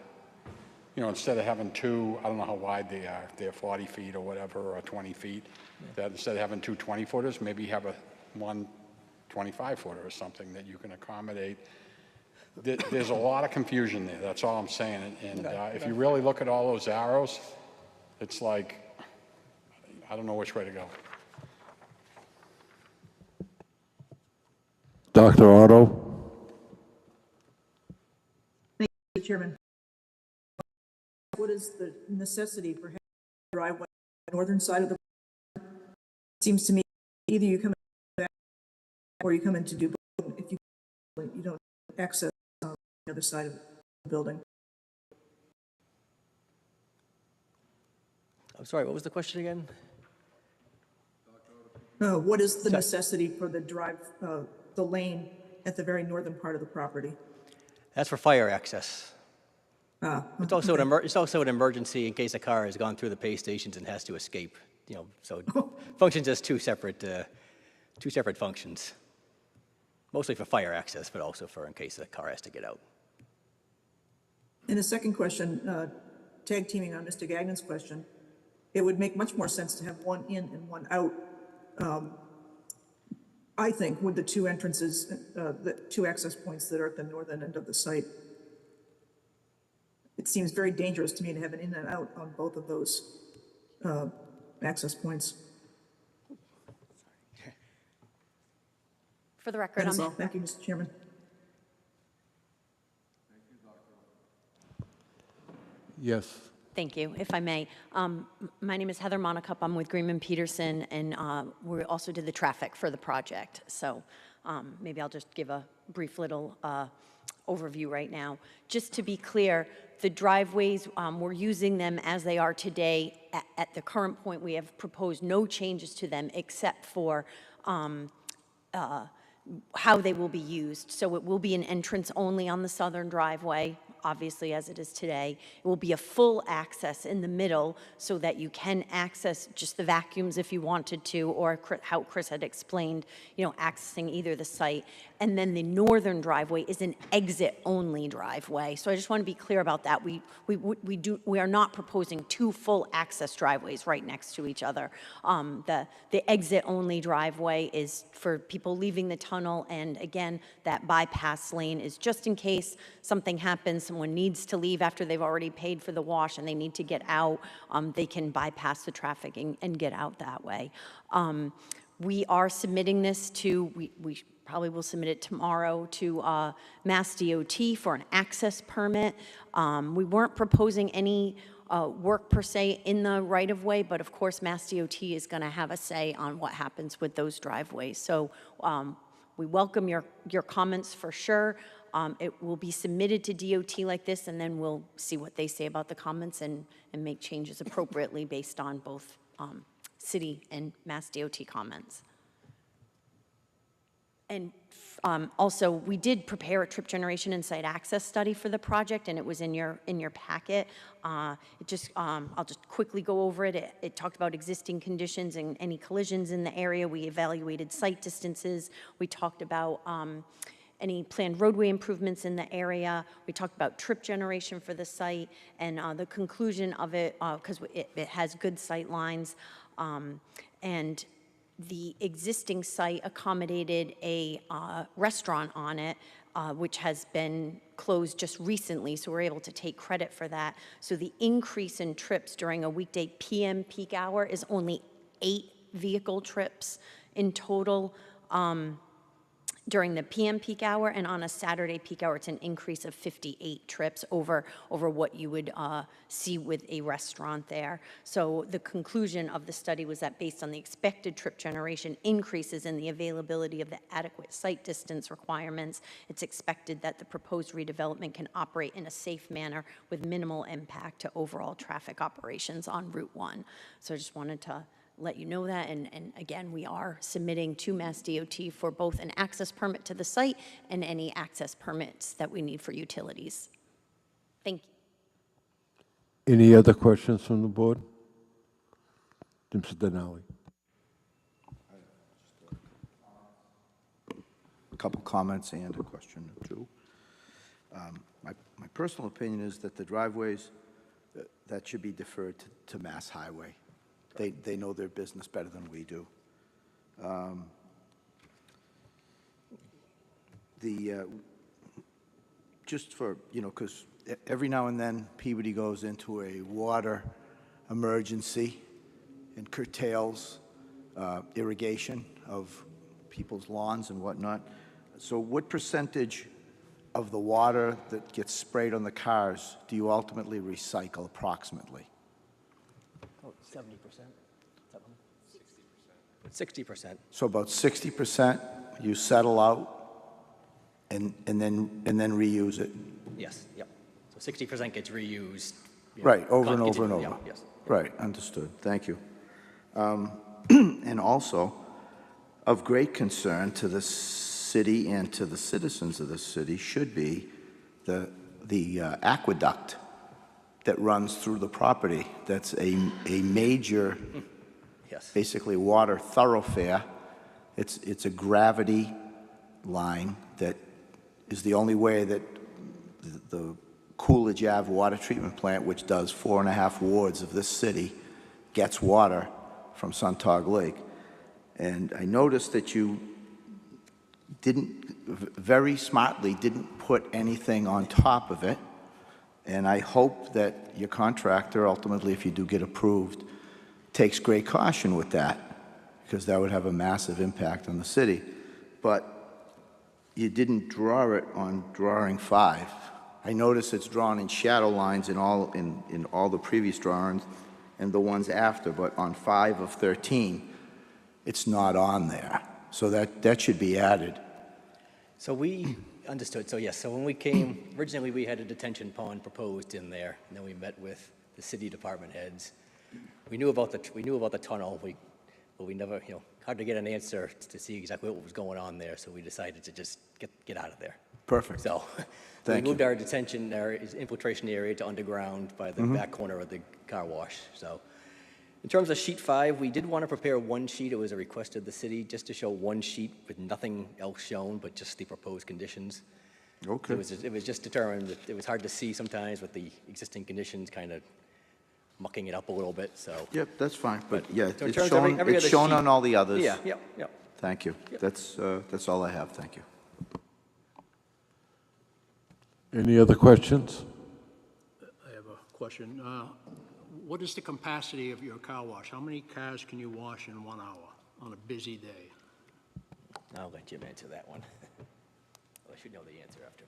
instead of having 2, I don't know how wide they are, if they're 40 feet or whatever, or 20 feet, that instead of having 2 20-footers, maybe have one 25-footer or something that you can accommodate. There's a lot of confusion there, that's all I'm saying. And if you really look at all those arrows, it's like, I don't know which way to go. Dr. Otto? Thank you, Chairman. What is the necessity for having a driveway on the northern side of the building? It seems to me either you come in back or you come in to do both. If you don't access on the other side of the building. I'm sorry, what was the question again? What is the necessity for the the lane at the very northern part of the property? That's for fire access. It's also okay. it's also an emergency in case a car has gone through the pay stations and has to escape. You know, so it functions as two separate functions. Mostly for fire access, but also for in case a car has to get out. And a second question, tag teaming on Mr. Gagnon's question, it would make much more sense to have one in and one out. I think with the two entrances, the two access points that are at the northern end of the site. It seems very dangerous to me to have an in and out on both of those access points. For the record, That is all. Thank you, Mr. Chairman. Yes. Thank you, if I may. My name is Heather Monacup. I'm with Greenman Peterson, and we also did the traffic for the project. So maybe I'll just give a brief little overview right now. Just to be clear, the driveways, we're using them as they are today. At the current point, we have proposed no changes to them except for how they will be used. So it will be an entrance only on the southern driveway, obviously as it is today. It will be a full access in the middle so that you can access just the vacuums if you wanted to, or how Chris had explained, you know, accessing either the site. And then the northern driveway is an exit-only driveway. So I just want to be clear about that. We are not proposing two full access driveways right next to each other. The exit-only driveway is for people leaving the tunnel, and again, that bypass lane is just in case something happens, someone needs to leave after they've already paid for the wash and they need to get out, they can bypass the traffic and get out that way. We are submitting this to, we probably will submit it tomorrow to Mass DOT for an access permit. We weren't proposing any work per se in the right-of-way, but of course Mass DOT is going to have a say on what happens with those driveways. So we welcome your comments for sure. It will be submitted to DOT like this, and then we'll see what they say about the comments and make changes appropriately based on both city and Mass DOT comments. And also, we did prepare a trip generation and site access study for the project, and it was in your packet. I'll just quickly go over it. It talked about existing conditions and any collisions in the area. We evaluated site distances. We talked about any planned roadway improvements in the area. We talked about trip generation for the site, and the conclusion of it, because it has good sight lines, and the existing site accommodated a restaurant on it, which has been closed just recently, so we're able to take credit for that. So the increase in trips during a weekday PM peak hour is only 8 vehicle trips in total during the PM peak hour, and on a Saturday peak hour, it's an increase of 58 trips over what you would see with a restaurant there. So the conclusion of the study was that based on the expected trip generation increases in the availability of the adequate site distance requirements, it's expected that the proposed redevelopment can operate in a safe manner with minimal impact to overall traffic operations on Route 1. So I just wanted to let you know that, and again, we are submitting to Mass DOT for both an access permit to the site and any access permits that we need for utilities. Thank you. Any other questions from the board? Mr. Denali. A couple comments and a question or two. My personal opinion is that the driveways, that should be deferred to Mass Highway. They know their business better than we do. Just for, you know, because every now and then Peabody goes into a water emergency and curtails irrigation of people's lawns and whatnot. So what percentage of the water that gets sprayed on the cars do you ultimately recycle approximately? 70%? 60%. So about 60% you settle out and then reuse it? Yes, yep. So 60% gets reused. Right, over and over and over. Yes. Right, understood. Thank you. And also, of great concern to the city and to the citizens of the city should be the aqueduct that runs through the property. That's a major, Yes. basically water thoroughfare. It's a gravity line that is the only way that the Coolidge Ave water treatment plant, which does 4.5 wards of this city, gets water from Suntog Lake. And I noticed that you very smartly didn't put anything on top of it. And I hope that your contractor, ultimately, if you do get approved, takes great caution with that, because that would have a massive impact on the city. But you didn't draw it on drawing 5. I notice it's drawn in shadow lines in all the previous drawings and the ones after, but on 5 of 13, it's not on there. So that should be added. So we understood. So yes, so when we came, originally we had a detention pond proposed in there, and then we met with the city department heads. We knew about the tunnel, but we never, hard to get an answer to see exactly what was going on there, so we decided to just get out of there. Perfect. So we moved our detention area, infiltration area to underground by the back corner of the car wash. So in terms of sheet 5, we did want to prepare one sheet. It was a request of the city just to show one sheet with nothing else shown, but just the proposed conditions. Okay. It was just determined that it was hard to see sometimes with the existing conditions kind of mucking it up a little bit, so. Yep, that's fine. But yeah, So in it's terms of every shown, other sheet- on all the others. Yeah, yep. Thank you. That's all I have. Thank you. Any other questions? I have a question. What is the capacity of your car wash? How many cars can you wash in 1 hour on a busy day? I'll let Jim answer that one. I should know the answer after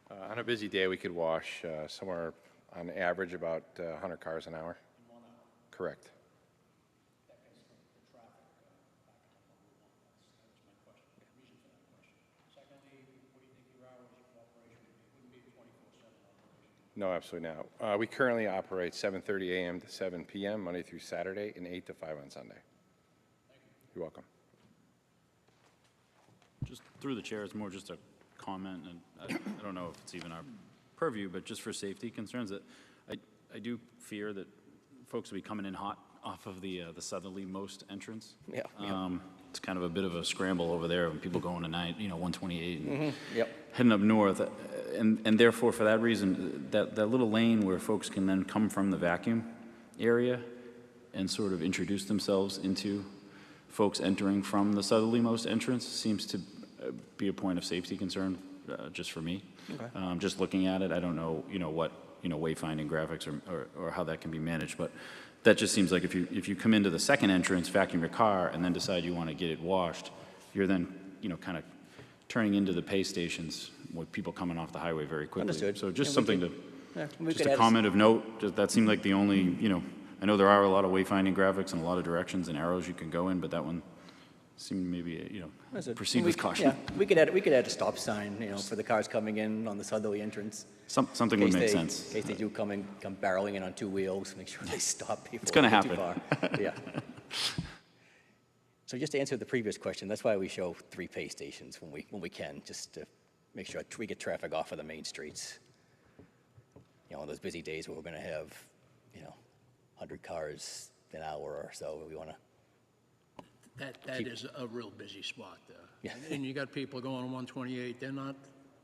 Monday. On a busy day, we could wash somewhere on average about 100 cars an hour. Correct. No, absolutely not. We currently operate 7:30 a.m. to 7 p.m. Monday through Saturday, and 8 to 5 on Sunday. You're welcome. Just through the chair, it's more just a comment, and I don't know if it's even our purview, but just for safety concerns, that I do fear that folks will be coming in hot off of the southerly-most entrance. Yeah. It's kind of a bit of a scramble over there when people going tonight, 128 and Yep. heading up north. And therefore, for that reason, that little lane where folks can then come from the vacuum area and sort of introduce themselves into folks entering from the southerly-most entrance seems to be a point of safety concern, just for me. Okay. Just looking at it, I don't know, what, wayfinding graphics or how that can be managed, but that just seems like if you come into the second entrance, vacuum your car, and then decide you want to get it washed, you're then, kind of turning into the pay stations with people coming off the highway very quickly. Understood. So just And something we just could a add comment of note, that seemed like the only, I know there are a lot of wayfinding graphics and a lot of directions and arrows you can go in, but that one seemed maybe, Understood. proceed And with caution. Yeah, we could add a stop sign, for the cars coming in on the southerly entrance. Something would make sense. In case they do come barreling in on 2 wheels, make sure they stop before It's gonna they get too happen. far. Yeah. So just to answer the previous question, that's why we show 3 pay stations when we can, just to make sure we get traffic off of the main streets. On those busy days where we're going to have, 100 cars an hour or so, we want to. That is a real busy spot there. Yeah. And you got people going on 128, they're not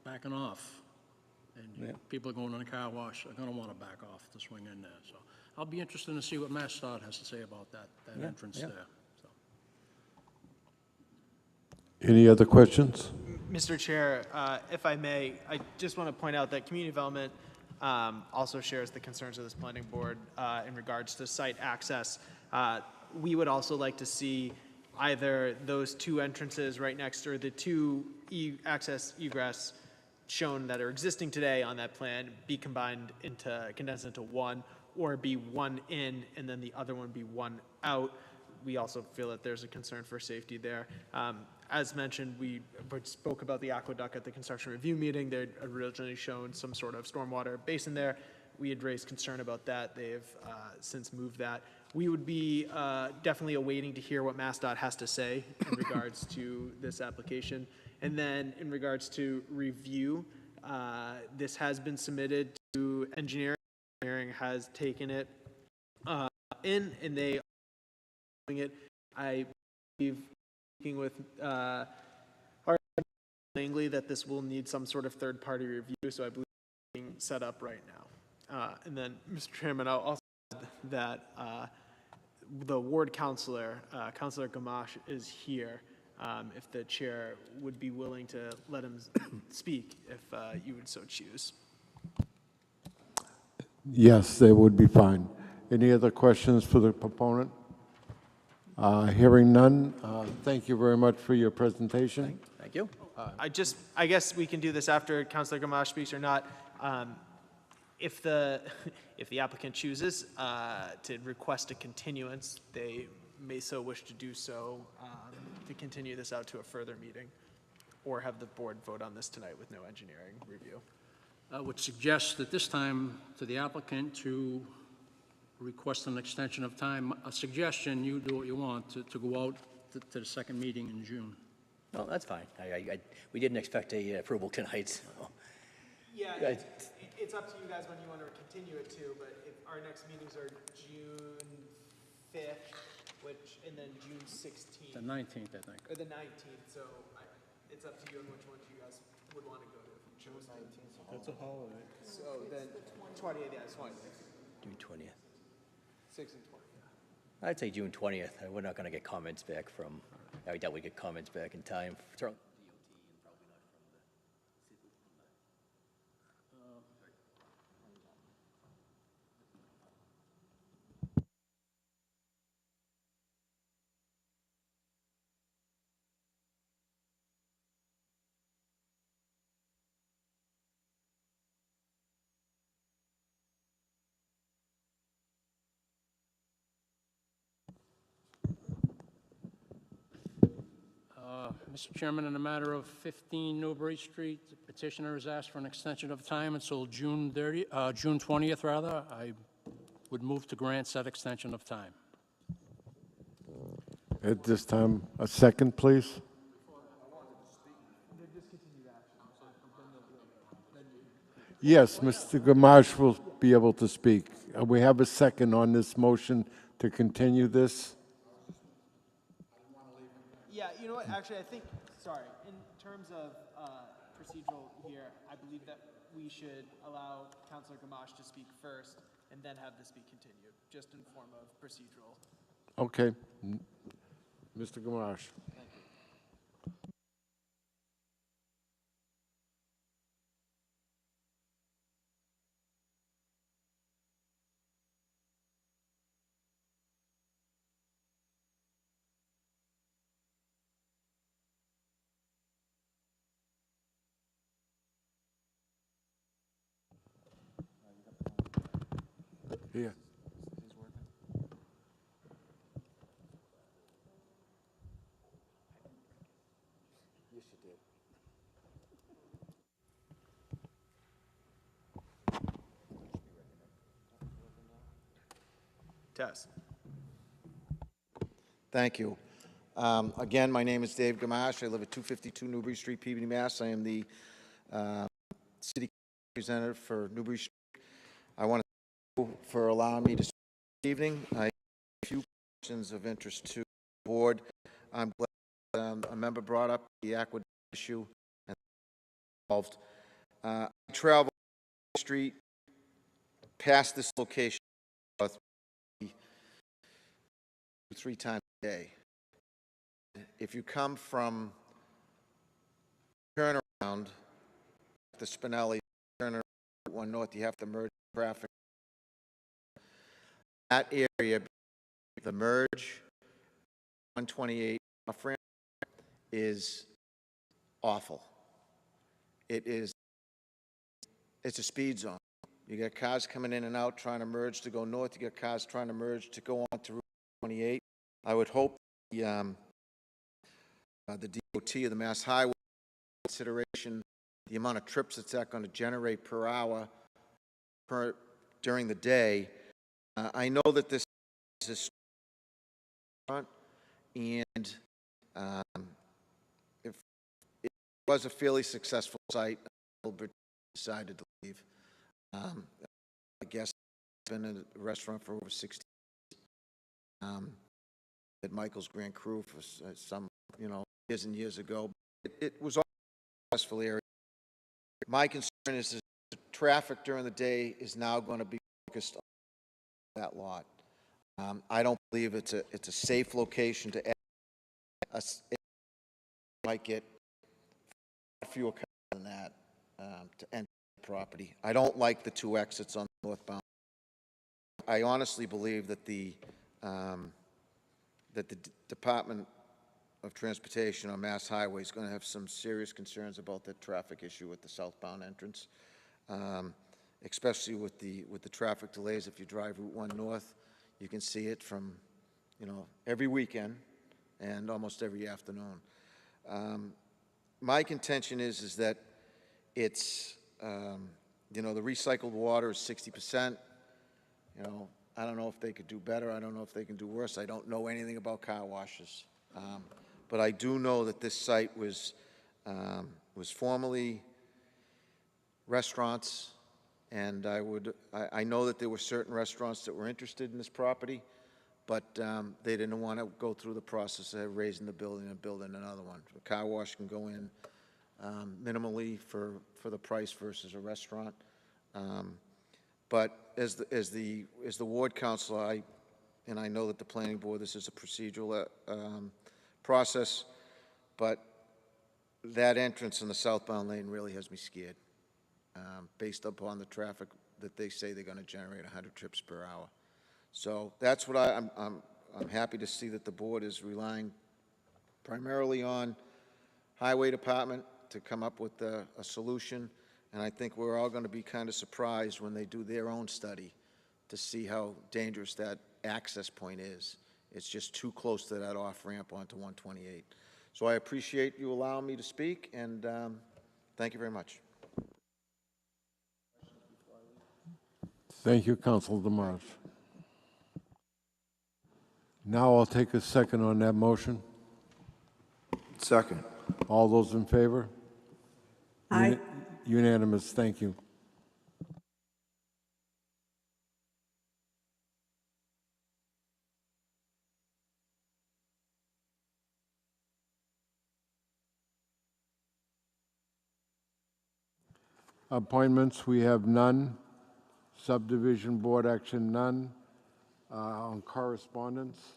backing off. And people going on a car wash are going to want to back off to swing in there. So I'll be interested to see what MassDOT has to say about that entrance there. So. Any other questions? Mr. Chair, if I may, I just want to point out that community development also shares the concerns of this planning board in regards to site access. We would also like to see either those 2 entrances right next to, or the 2 access egress shown that are existing today on that plan be condensed into one, or be one in and then the other one be one out. We also feel that there's a concern for safety there. As mentioned, we spoke about the aqueduct at the construction review meeting. They'd originally shown some sort of stormwater basin there. we had raised concern about that. They've since moved that. We would be definitely awaiting to hear what MassDOT has to say in regards to this application. And then in regards to review, this has been submitted to engineering. Engineering has taken it in, and they are doing it. I believe, speaking with our Langley, that this will need some sort of third-party review, so I believe it's being set up right now. And then, Mr. Chairman, I'll also add that the ward councilor, Councilor Gamache, is here. If the chair would be willing to let him speak, if you would so choose. Yes, they would be fine. Any other questions for the proponent? Hearing none, thank you very much for your presentation. Thank you. I guess we can do this after Councilor Gamache speaks or not. If the applicant chooses to request a continuance, they may so wish to do so to continue this out to a further meeting, or have the board vote on this tonight with no engineering review. I would suggest at this time to the applicant to request an extension of time. A suggestion, you do what you want, to go out to the second meeting in June. No, that's fine. We didn't expect a approval tonight, so. Yeah, it's up to you guys when you want to continue it to, but if our next meetings are June 5th, and then June 16th. The 19th, I think. Or the 19th, so it's up to you on which ones you guys would want to go to. June 19th. That's a holiday. So then 20th, yeah, it's 20th. June 20th. 6th and 20th. I'd say June 20th. We're not going to get comments back from, I doubt we get comments back in time. Mr. Chairman, in the matter of 15 Newbury Street, the petitioner has asked for an extension of time until June 20th, rather. I would move to grant said extension of time. At this time, a second, please. Yes, Mr. Gamache will be able to speak. We have a second on this motion to continue this. Yeah, you know what, actually, I think, sorry, in terms of procedural here, I believe that we should allow Councilor Gamache to speak first and then have this be continued, just in form of procedural. Okay. Mr. Gamache. Here. Tess. Thank you. Again, my name is Dave Gamache. I live at 252 Newbury Street, Peabody, Mass. I am the city representative for Newbury Street. I want to thank you for allowing me to speak this evening. I have a few questions of interest to the board. I'm glad a member brought up the aqueduct issue and involved. I travel the street past this location 3 times a day. If you come from turnaround, the Spinelli, turn around one north, you have to merge traffic. That area, the merge, 128 off ramp, is awful. It's a speed zone. You got cars coming in and out trying to merge to go north. You got cars trying to merge to go on to Route 28. I would hope the DOT of the Mass Highway consideration the amount of trips that's going to generate per hour per during the day. I know that this is a restaurant, and if it was a fairly successful site, Gilbert decided to leave. I guess it's been in a restaurant for over 60 years. At Michael's Grand Cru for some, years and years ago. It was all a successful area. My concern is that the traffic during the day is now going to be focused on that lot. I don't believe it's a safe location to add. It might get fewer cars than that to enter the property. I don't like the two exits on the northbound. I honestly believe that the Department of Transportation on Mass Highway is going to have some serious concerns about that traffic issue at the southbound entrance, especially with the traffic delays. If you drive Route 1 north, you can see it from, every weekend and almost every afternoon. My contention is that it's, the recycled water is 60%. I don't know if they could do better. I don't know if they can do worse. I don't know anything about car washes. But I do know that this site was formerly restaurants, and I know that there were certain restaurants that were interested in this property, but they didn't want to go through the process of raising the building and building another one. A car wash can go in minimally for the price versus a restaurant. But as the ward councilor, and I know that the planning board, this is a procedural process, but that entrance in the southbound lane really has me scared, based upon the traffic that they say they're going to generate 100 trips per hour. So that's what I'm happy to see that the board is relying primarily on Highway Department to come up with a solution. And I think we're all going to be kind of surprised when they do their own study to see how dangerous that access point is. It's just too close to that off-ramp onto 128. So I appreciate you allowing me to speak, and thank you very much. Thank you, Councilor Demarche. Now I'll take a second on that motion. Second. All those in favor? Aye. Unanimous, thank you. Appointments, we have none. Subdivision Board action, none. On correspondence,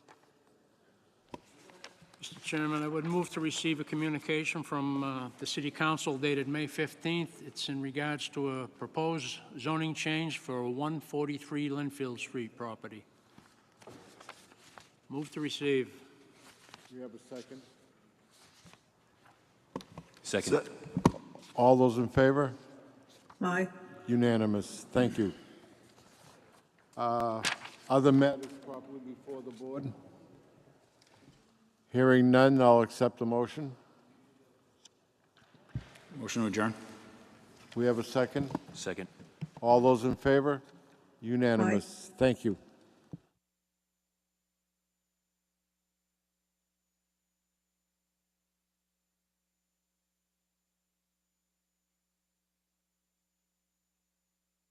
Mr. Chairman, I would move to receive a communication from the City Council dated May 15th. It's in regards to a proposed zoning change for 143 Linfield Street property. Move to receive. do you have a second? Second. All those in favor? Aye. Unanimous, thank you. Other matters properly before the board? Hearing none, I'll accept the motion. Motion to adjourn? We have a second? Second. All those in favor? Unanimous. Thank you.